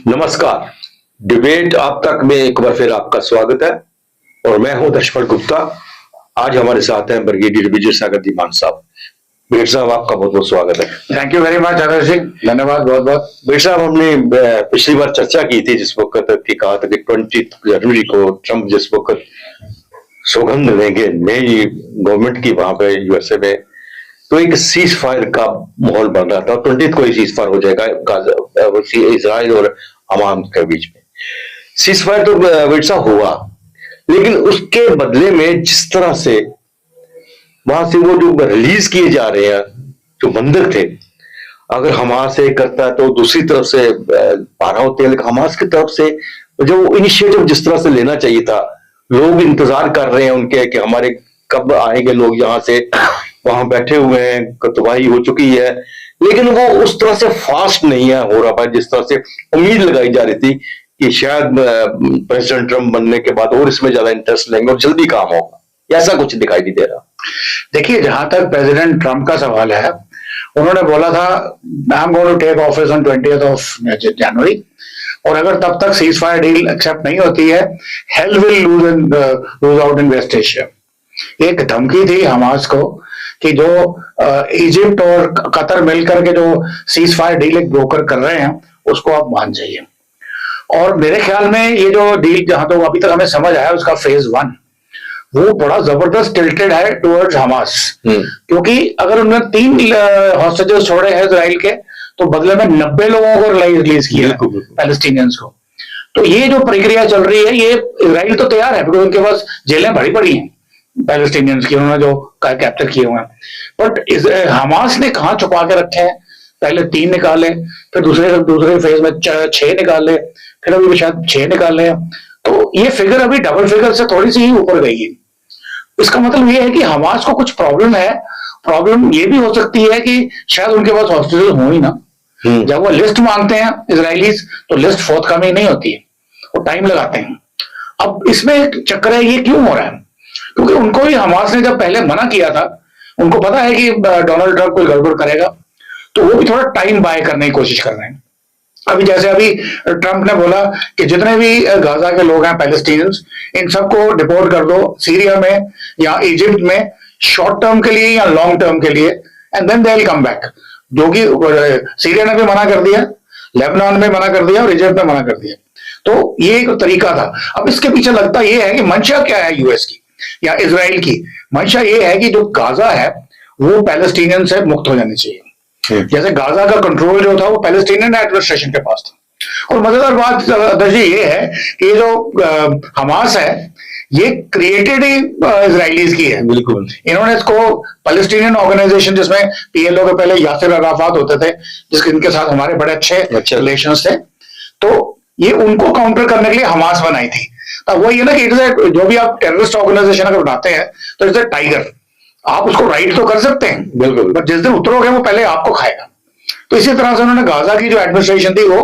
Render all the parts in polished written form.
नमस्कार। डिबेट आप तक में एक बार फिर आपका स्वागत है और मैं हूं दशपल गुप्ता। आज हमारे साथ हैं ब्रिगेडियर विजय सागर दीवान साहब। ब्रिगेडियर साहब, आपका बहुत बहुत स्वागत है। थैंक यू वेरी मच आदर्श जी, धन्यवाद बहुत बहुत। ब्रिगेडियर साहब, हमने पिछली बार चर्चा की थी जिस वक्त की कहा था कि 20 जनवरी को ट्रंप जिस वक्त सौगंध लेंगे नई गवर्नमेंट की वहां पे यूएसए में, तो एक सीज फायर का माहौल बन रहा था। 20 को ही सीज फायर हो जाएगा इजराइल और हमास के बीच में। सीज फायर तो वैसा हुआ, लेकिन उसके बदले में जिस तरह से वहां से वो जो रिलीज किए जा रहे हैं जो बंधक थे, अगर हमास से करता है तो दूसरी तरफ से पारा होते हैं, लेकिन हमास की तरफ से जो इनिशिएटिव जिस तरह से लेना चाहिए था, लोग इंतजार कर रहे हैं उनके कि हमारे कब आएंगे लोग यहाँ से, वहां बैठे हुए हैं, तबाही हो चुकी है, लेकिन वो उस तरह से फास्ट नहीं है हो रहा है जिस तरह से उम्मीद लगाई जा रही थी कि शायद प्रेसिडेंट ट्रंप बनने के बाद और इसमें ज्यादा इंटरेस्ट लेंगे और जल्दी काम होगा। ऐसा कुछ दिखाई नहीं दे रहा। देखिए, जहां तक प्रेसिडेंट ट्रंप का सवाल है, उन्होंने बोला था I am going to take office on 20th January, और अगर तब तक सीज फायर डील एक्सेप्ट नहीं होती है, he'll will lose out in west Asia. एक धमकी थी हमास को कि जो इजिप्ट और कतर मिलकर के जो सीज फायर डील एक ब्रोकर कर रहे हैं उसको आप मान जाइए। और मेरे ख्याल में ये जो डील जहां तक अभी तक हमें समझ आया उसका फेज 1 वो बड़ा जबरदस्त टिल्टेड है टुवर्ड्स हमास, क्योंकि अगर उन्होंने 3 हॉस्टेजेस छोड़े हैं इजराइल के, तो बदले में 90 लोगों को रिलीज किया पैलेस्टीनियंस को। तो ये जो प्रक्रिया चल रही है, ये इजराइल तो तैयार है क्योंकि उनके पास जेलें भरी पड़ी हैं पैलेस्टीनियंस की, उन्होंने जो कैप्चर किए हुए हैं। बट हमास ने कहां छुपा के रखे हैं? पहले 3 निकाले, फिर दूसरे फेज में 6 निकाले, फिर अभी शायद 6 निकाले। तो ये फिगर अभी डबल फिगर से थोड़ी सी ही ऊपर गई है। इसका मतलब ये है कि हमास को कुछ प्रॉब्लम है। प्रॉब्लम ये भी हो सकती है कि शायद उनके पास हॉस्पिटल हो ही ना। जब वो लिस्ट मांगते हैं इजराइलीज, तो लिस्ट फोर्थकमिंग नहीं होती है, वो टाइम लगाते हैं। अब इसमें एक चक्कर है, ये क्यों हो रहा है? क्योंकि उनको भी हमास ने जब पहले मना किया था, उनको पता है कि डोनाल्ड ट्रंप कोई गड़बड़ करेगा, तो वो भी थोड़ा टाइम बाय करने की कोशिश कर रहे हैं। अभी जैसे अभी ट्रंप ने बोला कि जितने भी गाजा के लोग हैं पैलेस्टीनियंस, इन सबको डिपोर्ट कर दो सीरिया में या इजिप्ट में, शॉर्ट टर्म के लिए या लॉन्ग टर्म के लिए, and then they will come back. जो कि सीरिया ने भी मना कर दिया, लेबनान में मना कर दिया और इजिप्ट में मना कर दिया। तो ये एक तरीका था। अब इसके पीछे लगता यह है कि मंशा क्या है यूएस की या इजराइल की? मंशा ये है कि जो गाजा है वो पैलेस्टीनियन से मुक्त हो जानी चाहिए। जैसे गाजा का कंट्रोल जो था वो पैलेस्टीनियन एडमिनिस्ट्रेशन के पास था। और मजेदार बात दर्जी ये है कि जो हमास है ये क्रिएटेड ही इजराइलीज की है। बिल्कुल, इन्होंने इसको पैलेस्टीनियन ऑर्गेनाइजेशन, जिसमें पीएलओ के पहले यासिर अराफात होते थे, जिनके साथ हमारे बड़े अच्छे रिलेशंस थे, तो ये उनको काउंटर करने के लिए हमास बनाई थी। अब वो ये ना कि जो भी आप टेररिस्ट ऑर्गेनाइजेशन अगर बनाते हैं तो इट्स अ टाइगर, आप उसको राइड तो कर सकते हैं बिल्कुल, बट जिस दिन उतरोगे वो पहले आपको खाएगा। तो इसी तरह से उन्होंने गाजा की जो एडमिनिस्ट्रेशन थी वो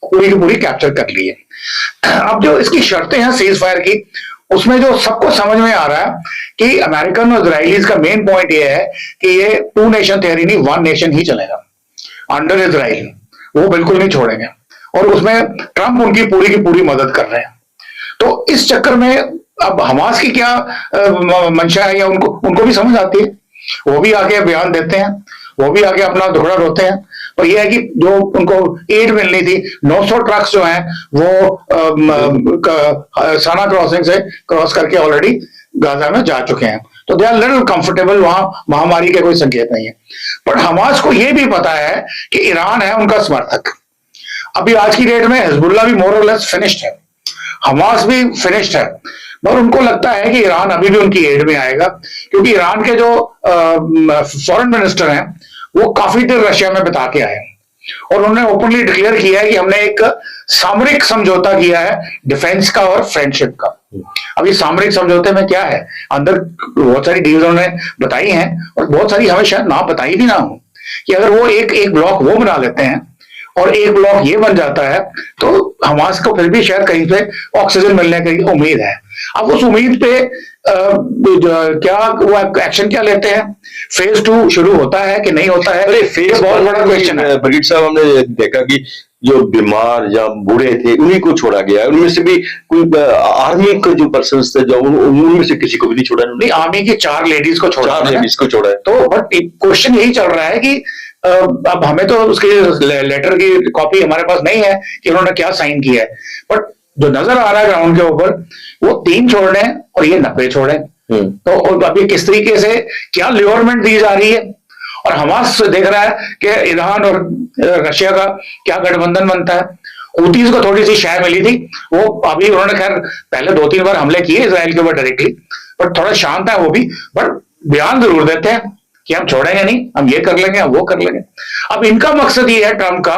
पूरी की पूरी कैप्चर कर ली है। अब जो इसकी शर्तें हैं सीज फायर की, उसमें जो सबको समझ में आ रहा है कि अमेरिकन और इजराइलीज का मेन पॉइंट ये है कि ये 2 नेशन थ्योरी नहीं, 1 नेशन ही चलेगा अंडर इजराइल, वो बिल्कुल नहीं छोड़ेंगे। और उसमें ट्रंप उनकी पूरी मदद कर रहे हैं। तो इस चक्कर में अब हमास की क्या मंशा है या उनको भी समझ आती है, वो भी आके बयान देते हैं, वो भी आके अपना दुखड़ा रोते हैं। और ये है कि जो उनको एड मिलनी थी, 900 ट्रक्स जो हैं वो साना क्रॉसिंग से क्रॉस करके ऑलरेडी गाजा में जा चुके हैं। तो दे आर लिटिल कंफर्टेबल, वहां महामारी के कोई संकेत नहीं है। पर हमास को यह भी पता है कि ईरान है उनका समर्थक। अभी आज की डेट में हिजबुल्लाह भी मोर और लेस फिनिश्ड है, हमास भी फिनिश्ड है, मगर उनको लगता है कि ईरान अभी भी उनकी एड में आएगा, क्योंकि ईरान के जो फॉरेन मिनिस्टर हैं वो काफी देर रशिया में बिता के आए और उन्होंने ओपनली डिक्लेयर किया है कि हमने एक सामरिक समझौता किया है डिफेंस का और फ्रेंडशिप का। अब ये सामरिक समझौते में क्या है, अंदर बहुत सारी डील्स उन्होंने बताई हैं और बहुत सारी हमें शायद ना बताई भी ना हो, कि अगर वो एक ब्लॉक वो बना लेते हैं और एक ब्लॉक ये बन जाता है तो हमास को फिर भी शायद कहीं पे ऑक्सीजन मिलने की उम्मीद है। अब उस उम्मीद पे क्या वो एक्शन क्या लेते हैं, फेज 2 शुरू होता है कि नहीं होता है? अरे फेज बहुत बड़ा क्वेश्चन है ब्रिगेड साहब। हमने देखा कि जो बीमार या बूढ़े थे उन्हीं को छोड़ा गया। उनमें से भी कोई आर्मी के जो पर्सन थे जो उनमें से किसी को भी नहीं छोड़ा। नहीं, आर्मी की 4 लेडीज को छोड़ा, 4 लेडीज को छोड़ा है। तो बट क्वेश्चन यही चल रहा है कि अब हमें तो उसके लेटर की कॉपी हमारे पास नहीं है कि उन्होंने क्या साइन किया है, बट जो नजर आ रहा है ग्राउंड के ऊपर वो 3 छोड़े हैं और ये 90 छोड़े। तो अभी किस तरीके से क्या ल्योरमेंट दी जा रही है, और हमास देख रहा है कि ईरान और रशिया का क्या गठबंधन बनता है। हूतीज को थोड़ी सी शाय मिली थी, वो अभी उन्होंने खैर पहले 2-3 बार हमले किए इसराइल के ऊपर डायरेक्टली, बट थोड़ा शांत है वो भी, बट बयान जरूर देते हैं कि हम छोड़ेंगे नहीं, हम ये कर लेंगे, हम वो कर लेंगे। अब इनका मकसद ये है ट्रम्प का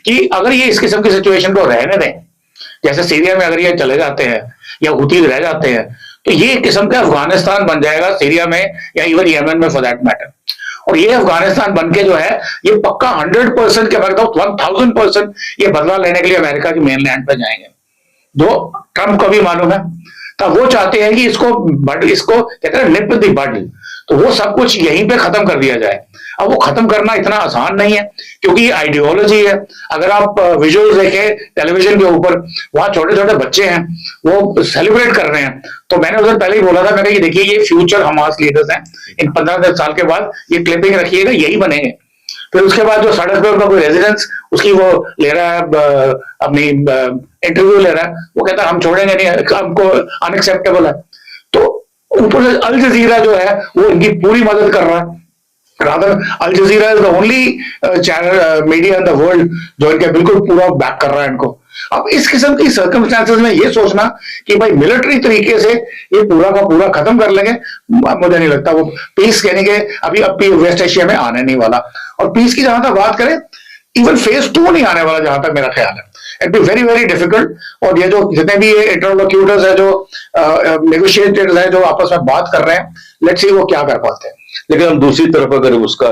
कि अगर ये इस किस्म की सिचुएशन को रहने दें, जैसे सीरिया में अगर ये चले जाते हैं या हूतीज रह जाते हैं, तो ये एक किस्म का अफगानिस्तान बन जाएगा सीरिया में या इवन यमन में फॉर दैट मैटर। और ये अफगानिस्तान बनके जो है ये पक्का 100% के, मैं कहता हूं 1000% ये बदला लेने के लिए अमेरिका के मेनलैंड पर जाएंगे, जो ट्रम्प को भी मालूम है। तो वो चाहते हैं कि इसको कहते हैं निप द बड, तो वो सब कुछ यहीं पे खत्म कर दिया जाए। अब वो खत्म करना इतना आसान नहीं है क्योंकि ये आइडियोलॉजी है। अगर आप विजुअल्स देखें टेलीविजन के ऊपर, वहां छोटे छोटे बच्चे हैं वो सेलिब्रेट कर रहे हैं। तो मैंने उधर पहले ही बोला था, मैंने कहा देखिए ये फ्यूचर हमास लीडर्स हैं, इन 15 साल के बाद ये क्लिपिंग रखिएगा, यही बनेंगे। फिर उसके बाद जो सड़क पे उनका कोई रेजिडेंस उसकी वो ले रहा है, अपनी इंटरव्यू ले रहा है, वो कहता है हम छोड़ेंगे नहीं, हमको अनएक्सेप्टेबल है। तो ऊपर से अल जजीरा जो है वो इनकी पूरी मदद कर रहा है। Rather Al Jazeera is the only channel media in the world जो इनके बिल्कुल पूरा बैक कर रहा है इनको। अब इस किस्म की सर्कमस्टेंसेस में ये सोचना कि भाई मिलिट्री तरीके से ये पूरा का पूरा खत्म कर लेंगे, मुझे नहीं लगता वो पीस कहने के अभी वेस्ट एशिया में आने नहीं वाला। और पीस की जहां तक बात करें, इवन फेज 2 नहीं आने वाला जहां तक मेरा ख्याल है। It be very very difficult. और ये जो जितने भी ये इंटरलोक्यूटर्स है, जो नेगोशिएटर्स है, जो आपस में बात कर रहे हैं, लेट्स सी वो क्या कर पाते हैं। लेकिन हम दूसरी तरफ अगर उसका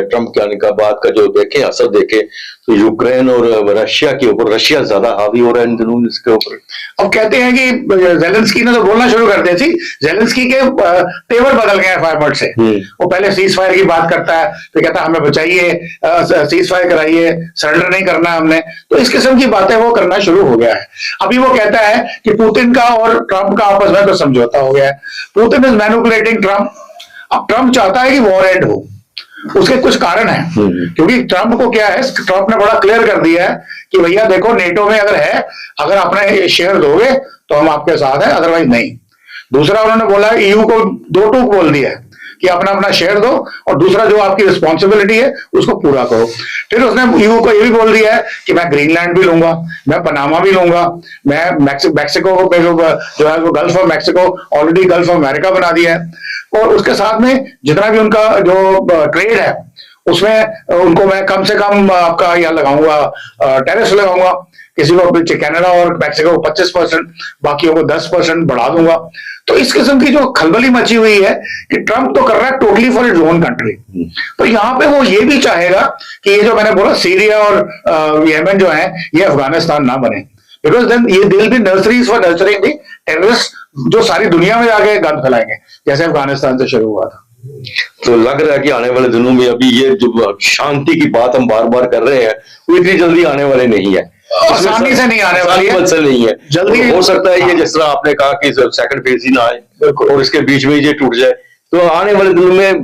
ट्रम्प के आने का बाद का जो देखें, असर देखें, तो यूक्रेन और रशिया के ऊपर, रशिया ज्यादा हावी हो रहा है इन दिनों इसके ऊपर। अब कहते हैं कि जेलेंस्की ने तो बोलना शुरू कर दिया थी, जेलेंस्की के तेवर बदल गए फायरवर्ड से। वो पहले सीज फायर की बात करता है, फिर कहता है हमें बचाइए, सीज फायर कराइए, सरेंडर नहीं करना हमने। तो इस किस्म की बातें वो करना शुरू हो गया है। अभी वो कहता है कि पुतिन का और ट्रम्प का आपस में तो समझौता हो गया है। Putin is manipulating Trump. अब ट्रम्प चाहता है कि वॉर एंड हो, उसके कुछ कारण है, क्योंकि ट्रम्प को क्या है, ट्रम्प ने बड़ा क्लियर कर दिया है कि भैया देखो नेटो में अगर है, अगर आपने शेयर दोगे तो हम आपके साथ हैं, अदरवाइज नहीं। दूसरा उन्होंने बोला ईयू को 2 टूक बोल दिया है कि अपना अपना शेयर दो, और दूसरा जो आपकी रिस्पॉन्सिबिलिटी है उसको पूरा करो। फिर उसने ईयू को ये भी बोल दिया है कि मैं ग्रीनलैंड भी लूंगा, मैं पनामा भी लूंगा, मैं मैक्सिको में जो है वो gulf of Mexico already gulf of America बना दिया है, और उसके साथ में जितना भी उनका जो ट्रेड है उसमें उनको मैं कम से कम आपका यह लगाऊंगा, टैरिफ लगाऊंगा। किसी को कनाडा और मैक्सिको को 25%, बाकियों को 10% बढ़ा दूंगा। तो इस किस्म की जो खलबली मची हुई है कि ट्रम्प तो कर रहा है totally for its own country. तो यहाँ पे वो ये भी चाहेगा कि ये जो मैंने बोला सीरिया और यमन जो है ये अफगानिस्तान ना बने, बिकॉज देन ये दिल भी nurseries for nurturing the terrorist जो सारी दुनिया में जाके गंद फैलाएंगे, जैसे अफगानिस्तान से शुरू हुआ था। तो लग रहा है कि आने वाले दिनों में अभी ये जो शांति की बात हम बार बार कर रहे हैं वो इतनी जल्दी आने वाले नहीं है, आसानी से नहीं आने वाली है, नहीं है। जल्दी हो सकता है ये जिस तरह आपने कहा कि सेकंड फेज ही ना आए और इसके बीच में ये टूट जाए। तो आने वाले दिनों में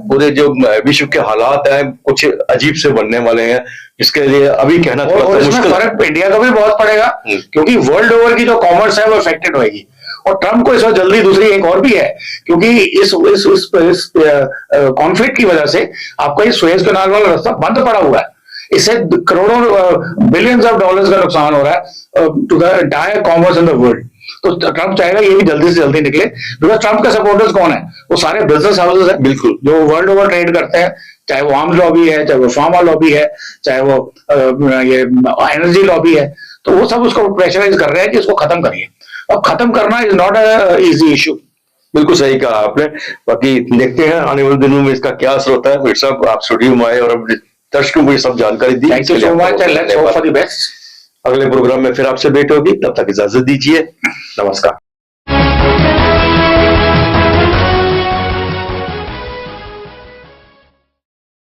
पूरे जो विश्व के हालात हैं कुछ अजीब से बनने वाले हैं, इसके लिए अभी कहना थोड़ा मुश्किल। फर्क इंडिया का भी बहुत पड़ेगा क्योंकि वर्ल्ड ओवर की जो कॉमर्स है वो अफेक्टेड होगी। और ट्रम्प को इस वक्त जल्दी दूसरी एक और भी है, क्योंकि इस कॉन्फ्लिक्ट की वजह से आपका ये सुएज कैनाल वाला रास्ता बंद पड़ा हुआ है। इससे करोड़ों बिलियंस ऑफ डॉलर्स का नुकसान हो रहा है to the entire commerce in the world. तो ट्रम्प चाहेगा ये भी जल्दी से जल्दी निकले, बिकॉज ट्रम्प के सपोर्टर्स कौन है? वो सारे बिजनेस हाउसेस हैं, बिल्कुल, जो वर्ल्ड ओवर ट्रेड करते हैं, चाहे वो आर्म्स लॉबी है, चाहे वो फार्मा लॉबी है, चाहे वो ये एनर्जी लॉबी है। तो वो सब उसको प्रेशराइज कर रहे हैं कि इसको खत्म करिए। अब खत्म करना is not a easy issue. बिल्कुल सही कहा आपने। बाकी देखते हैं आने वाले दिनों में इसका क्या असर होता है। फिर सब आप स्टूडियो में आए और दर्शकों को ये सब जानकारी दी। Thank you so much and let's hope for the best. अगले प्रोग्राम में फिर आपसे भेंट होगी, तब तक इजाजत दीजिए, नमस्कार।